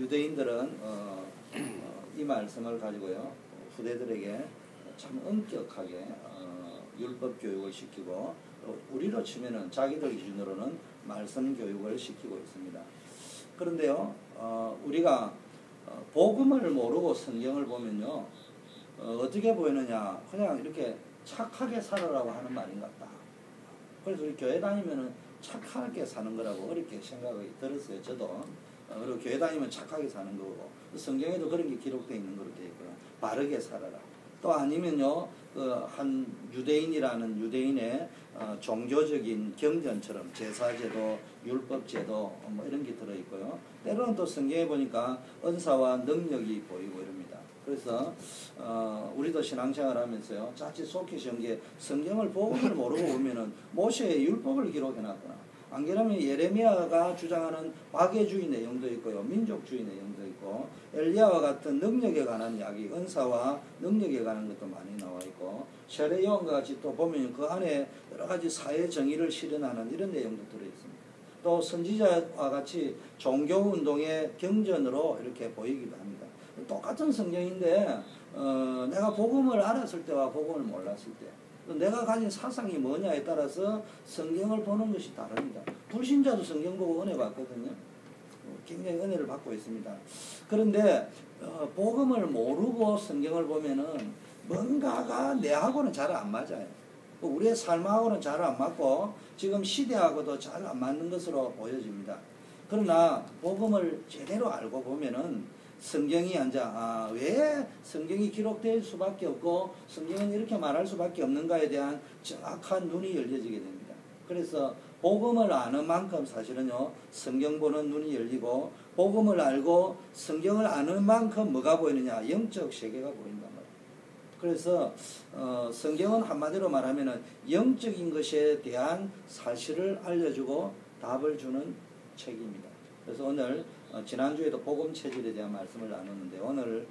유대인들은 이 말씀을 가지고요 후대들에게 참 엄격하게 율법 교육을 시키고 우리로 치면은 자기들 기준으로는 말씀 교육을 시키고 있습니다. 그런데요 우리가 복음을 모르고 성경을 보면요 어떻게 보이느냐 그냥 이렇게 착하게 살아라고 하는 말인 것 같다. 그래서 우리 교회 다니면은 착하게 사는 거라고 어렵게 생각이 들었어요. 저도. 그리고 교회 다니면 착하게 사는 거고 성경에도 그런 게 기록되어 있는 거로 되어 있고요. 바르게 살아라. 또 아니면요 한 유대인이라는 유대인의 종교적인 경전처럼 제사제도, 율법제도 뭐 이런 게 들어있고요. 때로는 또 성경에 보니까 은사와 능력이 보이고 이럽니다. 그래서 우리도 신앙생활 하면서요 자칫 속히신 게 성경을 복음을 모르고 보면은 모세의 율법을 기록해놨구나. 안 그러면 예레미야가 주장하는 박애주의 내용도 있고요 민족주의 내용도 있고 엘리야와 같은 능력에 관한 이야기 은사와 능력에 관한 것도 많이 나와 있고 세례요한과 같이 또 보면 그 안에 여러 가지 사회 정의를 실현하는 이런 내용도 들어있습니다. 또 선지자와 같이 종교운동의 경전으로 이렇게 보이기도 합니다. 똑같은 성경인데 내가 복음을 알았을 때와 복음을 몰랐을 때 내가 가진 사상이 뭐냐에 따라서 성경을 보는 것이 다릅니다. 불신자도 성경 보고 은혜 받거든요. 굉장히 은혜를 받고 있습니다. 그런데 복음을 모르고 성경을 보면은 뭔가가 내하고는 잘 안 맞아요. 우리의 삶하고는 잘 안 맞고 지금 시대하고도 잘 안 맞는 것으로 보여집니다. 그러나 복음을 제대로 알고 보면은 성경이 왜 성경이 기록될 수밖에 없고 성경은 이렇게 말할 수밖에 없는가에 대한 정확한 눈이 열려지게 됩니다. 그래서 복음을 아는 만큼 사실은요 성경 보는 눈이 열리고 복음을 알고 성경을 아는 만큼 뭐가 보이느냐 영적 세계가 보인단 말이에요. 그래서 성경은 한마디로 말하면 영적인 것에 대한 사실을 알려주고 답을 주는 책입니다. 그래서 오늘 지난주에도 복음 체질에 대한 말씀을 나눴는데 오늘은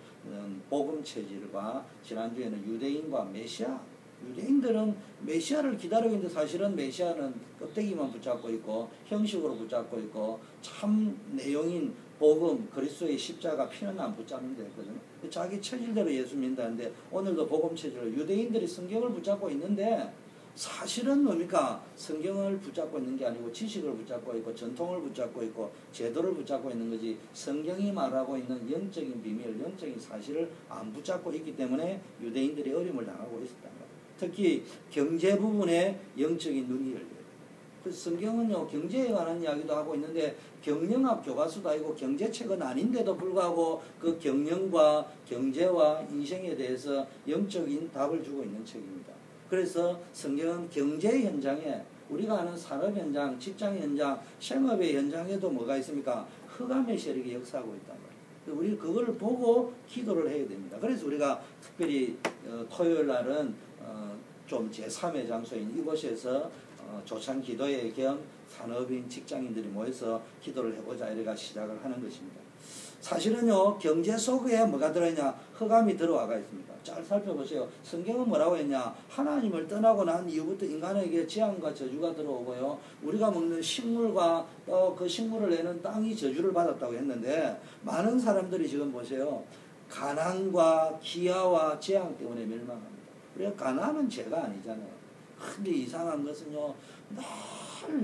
복음 체질과 지난주에는 유대인과 메시아 유대인들은 메시아를 기다리고 있는데 사실은 메시아는 껍데기만 붙잡고 있고 형식으로 붙잡고 있고 참 내용인 복음 그리스도의 십자가 피는 안 붙잡는 데 했거든요. 자기 체질대로 예수 믿는다는데 오늘도 복음 체질로 유대인들이 성경을 붙잡고 있는데 사실은 뭡니까? 성경을 붙잡고 있는 게 아니고 지식을 붙잡고 있고 전통을 붙잡고 있고 제도를 붙잡고 있는 거지 성경이 말하고 있는 영적인 비밀, 영적인 사실을 안 붙잡고 있기 때문에 유대인들이 어려움을 당하고 있었단 말이에요. 특히 경제 부분에 영적인 눈이 열려요. 그래서 성경은요 경제에 관한 이야기도 하고 있는데 경영학 교과서도 아니고 경제책은 아닌데도 불구하고 그 경영과 경제와 인생에 대해서 영적인 답을 주고 있는 책입니다. 그래서 성경은 경제 현장에 우리가 아는 산업 현장, 직장 현장, 생업의 현장에도 뭐가 있습니까? 흑암의 세력이 역사하고 있단 말이에요. 우리 그거를 보고 기도를 해야 됩니다. 그래서 우리가 특별히 토요일 날은 좀 제3의 장소인 이곳에서 조찬 기도회 겸 산업인 직장인들이 모여서 기도를 해보자 이래가 시작을 하는 것입니다. 사실은요 경제 속에 뭐가 들어있냐 흑암이 들어와가 있습니다. 잘 살펴보세요. 성경은 뭐라고 했냐 하나님을 떠나고 난 이후부터 인간에게 재앙과 저주가 들어오고요 우리가 먹는 식물과 그 식물을 내는 땅이 저주를 받았다고 했는데 많은 사람들이 지금 보세요 가난과 기아와 재앙 때문에 멸망합니다. 우리가 가난은 죄가 아니잖아요. 근데 이상한 것은요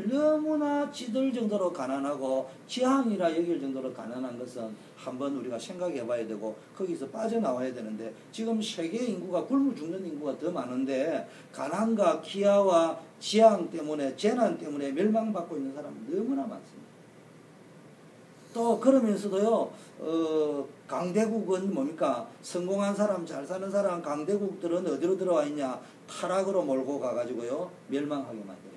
너무나 찌들 정도로 가난하고 재앙이라 여길 정도로 가난한 것은 한번 우리가 생각해 봐야 되고 거기서 빠져나와야 되는데 지금 세계 인구가 굶어 죽는 인구가 더 많은데 가난과 기아와 재앙 때문에 재난 때문에 멸망받고 있는 사람은 너무나 많습니다. 또 그러면서도요 강대국은 뭡니까 성공한 사람 잘 사는 사람 강대국들은 어디로 들어와 있냐 타락으로 몰고 가가지고요 멸망하게 만들어요.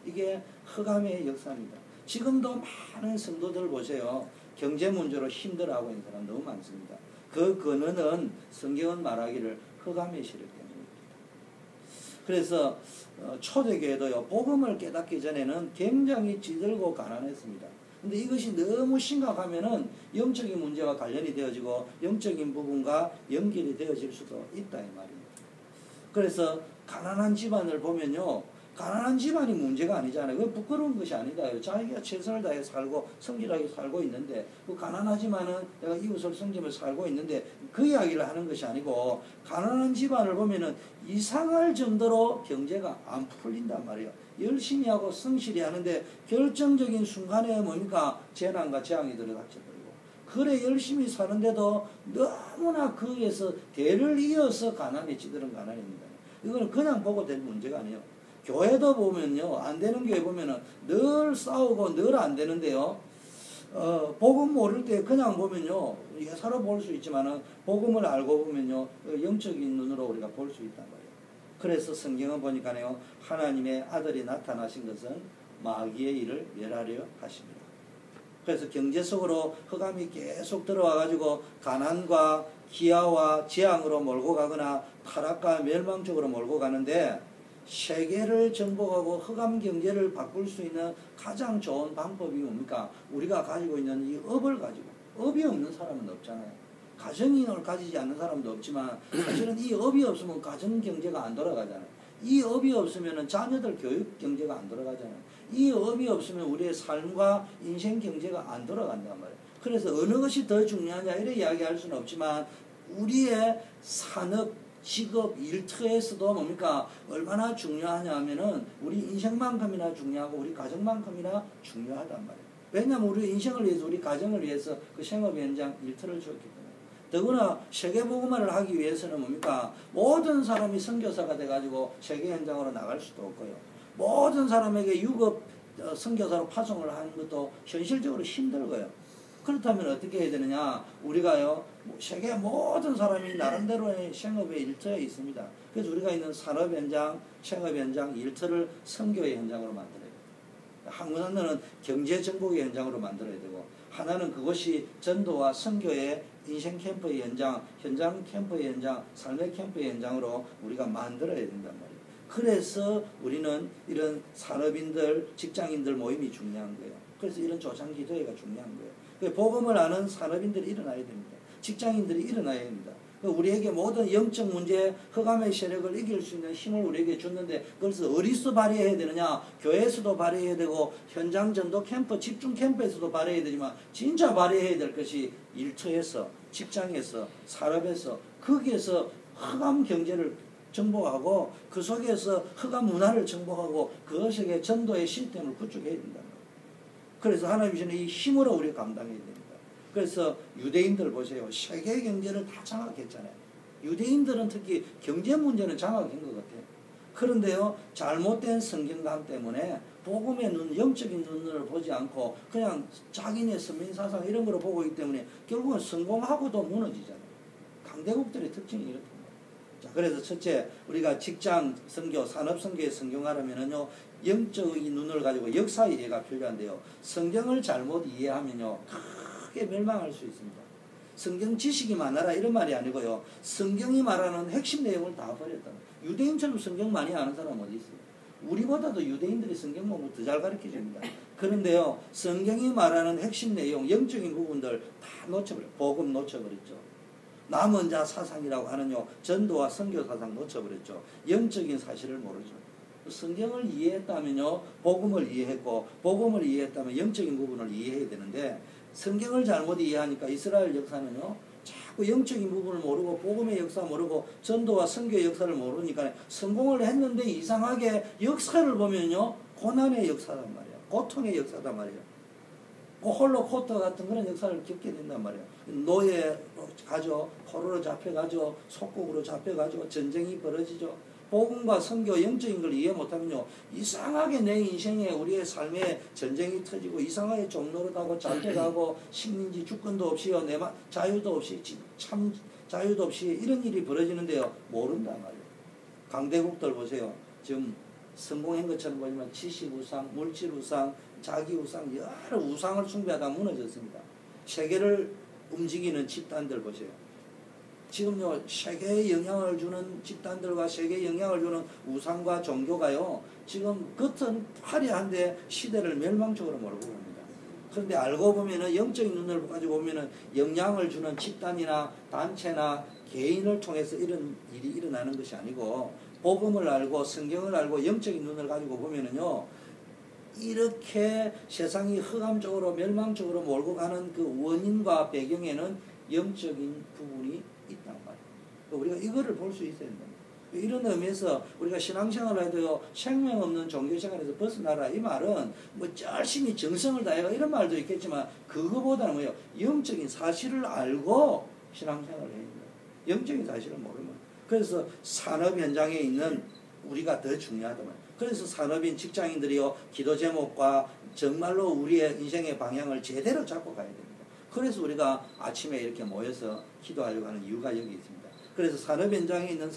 이게 흑암의 역사입니다. 지금도 많은 성도들 보세요. 경제 문제로 힘들어하고 있는 사람 너무 많습니다. 그 근원은 성경은 말하기를 흑암의 세력 때문입니다. 그래서 초대교회도요 복음을 깨닫기 전에는 굉장히 찌들고 가난했습니다. 근데 이것이 너무 심각하면은 영적인 문제와 관련이 되어지고 영적인 부분과 연결이 되어질 수도 있다 이 말입니다. 그래서 가난한 집안을 보면요 가난한 집안이 문제가 아니잖아요. 그 부끄러운 것이 아니다. 자기가 최선을 다해 살고 성실하게 살고 있는데 그 가난하지만은 내가 이웃을 섬기며 살고 있는데 그 이야기를 하는 것이 아니고 가난한 집안을 보면은 이상할 정도로 경제가 안 풀린단 말이에요. 열심히 하고 성실히 하는데 결정적인 순간에 뭡니까? 재난과 재앙이 들어닥쳐버리고 그래 열심히 사는데도 너무나 거기에서 대를 이어서 가난에 찌들은 가난입니다. 이거는 그냥 보고 될 문제가 아니에요. 교회도 보면요, 안 되는 교회 보면은 늘 싸우고 늘 안 되는데요. 복음 모를 때 그냥 보면요, 예사로 볼 수 있지만은 복음을 알고 보면요, 영적인 눈으로 우리가 볼 수 있단 말이에요. 그래서 성경은 보니까요, 하나님의 아들이 나타나신 것은 마귀의 일을 멸하려 하십니다. 그래서 경제 속으로 흑암이 계속 들어와 가지고 가난과 기아와 재앙으로 몰고 가거나 타락과 멸망 쪽으로 몰고 가는데 세계를 정복하고 흑암 경제를 바꿀 수 있는 가장 좋은 방법이 뭡니까? 우리가 가지고 있는 이 업을 가지고, 업이 없는 사람은 없잖아요. 가정인을 가지지 않는 사람도 없지만 사실은 이 업이 없으면 가정 경제가 안 돌아가잖아요. 이 업이 없으면 자녀들 교육 경제가 안 돌아가잖아요. 이 업이 없으면 우리의 삶과 인생 경제가 안 돌아간단 말이에요. 그래서 어느 것이 더 중요하냐 이렇게 이야기할 수는 없지만 우리의 산업, 직업, 일터에서도 뭡니까? 얼마나 중요하냐 하면은 우리 인생만큼이나 중요하고 우리 가정만큼이나 중요하단 말이에요. 왜냐하면 우리 인생을 위해서 우리 가정을 위해서 그 생업 현장 일터를 주었기 때문에. 더구나 세계복음화를 하기 위해서는 뭡니까? 모든 사람이 선교사가 돼가지고 세계 현장으로 나갈 수도 없고요. 모든 사람에게 유급 선교사로 파송을 하는 것도 현실적으로 힘들고요. 그렇다면 어떻게 해야 되느냐? 우리가요, 세계 모든 사람이 나름대로의 생업의 일터에 있습니다. 그래서 우리가 있는 산업 현장, 생업 현장, 일터를 선교의 현장으로 만들어야 돼요. 하나는 경제 정복의 현장으로 만들어야 되고, 하나는 그것이 전도와 선교의 인생 캠프의 현장, 현장 캠프의 현장, 삶의 캠프의 현장으로 우리가 만들어야 된단 말이에요. 그래서 우리는 이런 산업인들, 직장인들 모임이 중요한 거예요. 그래서 이런 조상기도회가 중요한 거예요. 복음을 아는 산업인들이 일어나야 됩니다. 직장인들이 일어나야 됩니다. 우리에게 모든 영적 문제, 흑암의 세력을 이길 수 있는 힘을 우리에게 줬는데 그래서 어디서 발휘해야 되느냐? 교회에서도 발휘해야 되고 현장 전도 캠프, 집중 캠프에서도 발휘해야 되지만 진짜 발휘해야 될 것이 일터에서, 직장에서, 산업에서, 거기에서 흑암 경제를 정복하고 그 속에서 흑암 문화를 정복하고 그것에게 전도의 시스템을 구축해야 된다. 그래서 하나님께서는 이 힘으로 우리가 감당해야 됩니다. 그래서 유대인들 보세요. 세계 경제를 다 장악했잖아요. 유대인들은 특히 경제 문제는 장악한 것 같아요. 그런데요, 잘못된 성경감 때문에 복음의 눈, 영적인 눈을 보지 않고 그냥 자기네 선민사상 이런 거로 보고 있기 때문에 결국은 성공하고도 무너지잖아요. 강대국들의 특징이 이렇습니다. 자, 그래서 첫째, 우리가 직장 선교, 산업 선교에 성공하려면요, 영적인 눈을 가지고 역사 이해가 필요한데요. 성경을 잘못 이해하면요, 크게 멸망할 수 있습니다. 성경 지식이 많아라 이런 말이 아니고요. 성경이 말하는 핵심 내용을 다 버렸다. 유대인처럼 성경 많이 아는 사람 어디 있어요? 우리보다도 유대인들이 성경 공부 더 잘 가르쳐줍니다. 그런데요, 성경이 말하는 핵심 내용, 영적인 부분들 다 놓쳐버려요. 복음 놓쳐버렸죠. 남은 자 사상이라고 하는요, 전도와 선교 사상 놓쳐버렸죠. 영적인 사실을 모르죠. 성경을 이해했다면요, 복음을 이해했고, 복음을 이해했다면 영적인 부분을 이해해야 되는데, 성경을 잘못 이해하니까 이스라엘 역사는요, 자꾸 영적인 부분을 모르고, 복음의 역사 모르고, 전도와 선교의 역사를 모르니까 성공을 했는데 이상하게 역사를 보면요, 고난의 역사단 말이에요. 고통의 역사단 말이에요. 홀로코스터 같은 그런 역사를 겪게 된단 말이에요. 노예 가죠, 포로로 잡혀가죠, 속국으로 잡혀가죠, 전쟁이 벌어지죠. 복음과 선교, 영적인 걸 이해 못하면요, 이상하게 내 인생에 우리의 삶에 전쟁이 터지고 이상하게 종노릇하고 잡혀가고 식민지 주권도 없이요, 자유도 없이, 참 자유도 없이 이런 일이 벌어지는데요, 모른단 말이에요. 강대국들 보세요. 지금 성공한 것처럼 보지만 지식 우상, 물질 우상, 자기 우상, 여러 우상을 숭배하다 무너졌습니다. 세계를 움직이는 집단들 보세요. 지금요, 세계에 영향을 주는 집단들과 세계에 영향을 주는 우상과 종교가요, 지금 겉은 화려한데 시대를 멸망적으로 몰고 갑니다. 그런데 알고 보면은, 영적인 눈을 가지고 보면은 영향을 주는 집단이나 단체나 개인을 통해서 이런 일이 일어나는 것이 아니고 복음을 알고 성경을 알고 영적인 눈을 가지고 보면은요, 이렇게 세상이 흑암적으로 멸망적으로 몰고 가는 그 원인과 배경에는 영적인 부분이 있단 말이에요. 우리가 이거를 볼 수 있어야 된다. 이런 의미에서 우리가 신앙생활을 해도 생명 없는 종교생활에서 벗어나라, 이 말은 뭐 열심히 정성을 다해가 이런 말도 있겠지만, 그거보다는 뭐예요? 영적인 사실을 알고 신앙생활을 해야 된다. 영적인 사실을 모르면. 그래서 산업 현장에 있는 우리가 더 중요하다 말이에요. 그래서 산업인 직장인들이요, 기도 제목과 정말로 우리의 인생의 방향을 제대로 잡고 가야 됩니다. 그래서 우리가 아침에 이렇게 모여서 기도하려고 하는 이유가 여기 있습니다. 그래서 산업 현장에 있는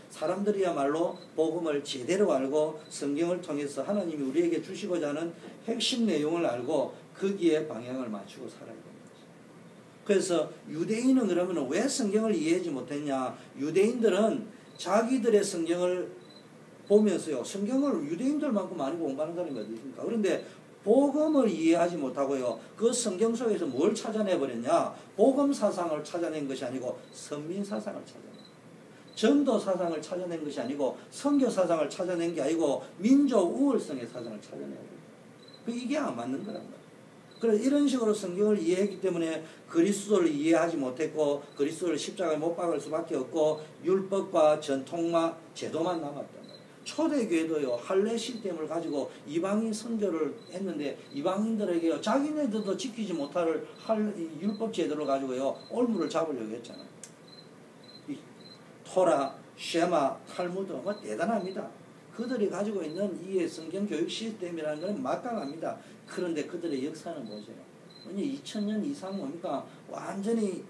사람들이야말로 복음을 제대로 알고 성경을 통해서 하나님이 우리에게 주시고자 하는 핵심 내용을 알고 거기에 방향을 맞추고 살아야 됩니다. 그래서 유대인은 그러면 왜 성경을 이해하지 못했냐? 유대인들은 자기들의 성경을 보면서요, 성경을 유대인들만큼 많이 공부하는 사람이 어디 있습니까? 그런데 복음을 이해하지 못하고요, 그 성경 속에서 뭘 찾아내버렸냐? 복음 사상을 찾아낸 것이 아니고 선민 사상을 찾아낸, 전도 사상을 찾아낸 것이 아니고 선교 사상을 찾아낸 게 아니고 민족 우월성의 사상을 찾아내버려요. 이게 안 맞는 거란 말이에요. 그래서 이런 식으로 성경을 이해했기 때문에 그리스도를 이해하지 못했고, 그리스도를 십자가에 못 박을 수밖에 없고, 율법과 전통과 제도만 남았다. 초대교회도요, 할례 시스템을 가지고 이방인 선교를 했는데, 이방인들에게요, 자기네들도 지키지 못할 율법 제도를 가지고요, 올무를 잡으려고 했잖아요. 이 토라, 쉐마, 탈무드, 뭐 대단합니다. 그들이 가지고 있는 이 성경 교육 시스템이라는 것은 막강합니다. 그런데 그들의 역사는 보세요. 2000년 이상 뭡니까? 완전히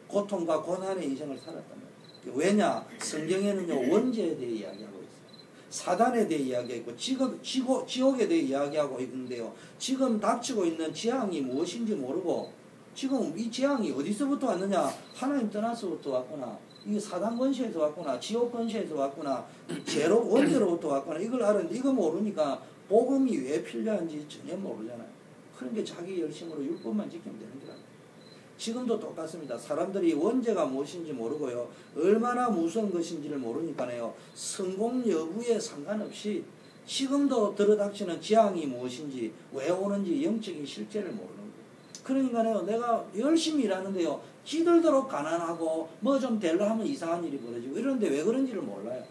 고통과 고난의 인생을 살았단 말이에요. 왜냐? 성경에는요, 원죄에 대해 이야기하고 있어요. 사단에 대해 이야기하고 있고, 지옥에 대해 이야기하고 있는데요, 지금 닥치고 있는 재앙이 무엇인지 모르고, 지금 이 재앙이 어디서부터 왔느냐? 하나님 떠나서부터 왔구나, 이게 사단 권세에서 왔구나, 지옥 권세에서 왔구나, 죄로 원죄로부터 왔구나, 이걸 알았는데 이거 모르니까 복음이 왜 필요한지 전혀 모르잖아요. 그러니까 자기 열심으로 율법만 지키면 되는 거라. 지금도 똑같습니다. 사람들이 원죄가 무엇인지 모르고요, 얼마나 무서운 것인지를 모르니까요, 성공 여부에 상관없이 지금도 들어닥치는 재앙이 무엇인지, 왜 오는지 영적인 실제를 모르는 거예요. 그러니까요, 내가 열심히 일하는데요, 기들도록 가난하고 뭐 좀 되려 하면 이상한 일이 벌어지고 이러는데 왜 그런지를 몰라요.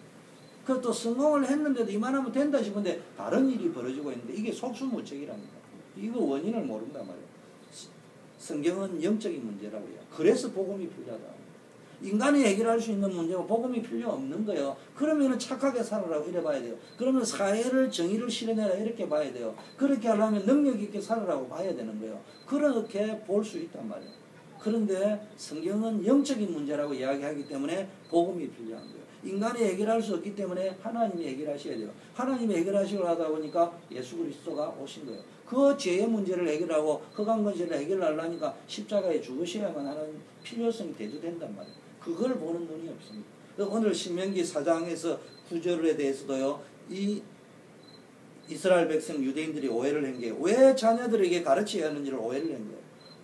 그리고 또 성공을 했는데도 이만하면 된다 싶은데 다른 일이 벌어지고 있는데, 이게 속수무책이랍니다. 이거 원인을 모른단 말이에요. 성경은 영적인 문제라고요. 그래서 복음이 필요하다. 인간이 해결할 수 있는 문제가 복음이 필요 없는 거예요. 그러면 착하게 살아라고 이래 봐야 돼요. 그러면 사회를, 정의를 실현해라 이렇게 봐야 돼요. 그렇게 하려면 능력 있게 살아라고 봐야 되는 거예요. 그렇게 볼 수 있단 말이에요. 그런데 성경은 영적인 문제라고 이야기하기 때문에 복음이 필요한 거예요. 인간이 해결할 수 없기 때문에 하나님이 해결하셔야 돼요. 하나님이 해결하시고 하다 보니까 예수 그리스도가 오신 거예요. 그 죄의 문제를 해결하고 흑암 권세를 해결하려니까 십자가에 죽으셔야만 하는 필요성이 대두된단 말이에요. 그걸 보는 눈이 없습니다. 오늘 신명기 4장에서 9절에 대해서도요, 이 이스라엘 백성 유대인들이 오해를 한 게 왜 자녀들에게 가르쳐야 하는지를 오해를 한 거예요.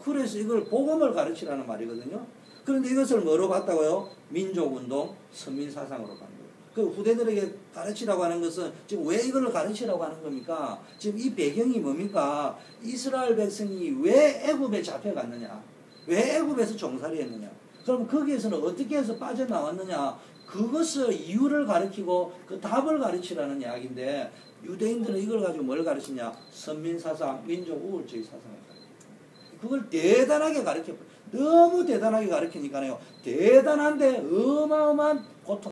그래서 이걸 복음을 가르치라는 말이거든요. 그런데 이것을 뭐로 봤다고요? 민족운동, 선민사상으로 간 거예요. 그 후대들에게 가르치라고 하는 것은 지금 왜 이걸 가르치라고 하는 겁니까? 지금 이 배경이 뭡니까? 이스라엘 백성이 왜 애굽에 잡혀갔느냐? 왜 애굽에서 종살이 했느냐? 그럼 거기에서는 어떻게 해서 빠져나왔느냐? 그것을 이유를 가르치고 그 답을 가르치라는 이야기인데, 유대인들은 이걸 가지고 뭘 가르치냐? 선민사상, 민족 우월주의 사상을 가르쳐요. 그걸 대단하게 가르쳐요. 너무 대단하게 가르치니까요, 대단한데 어마어마한 고통.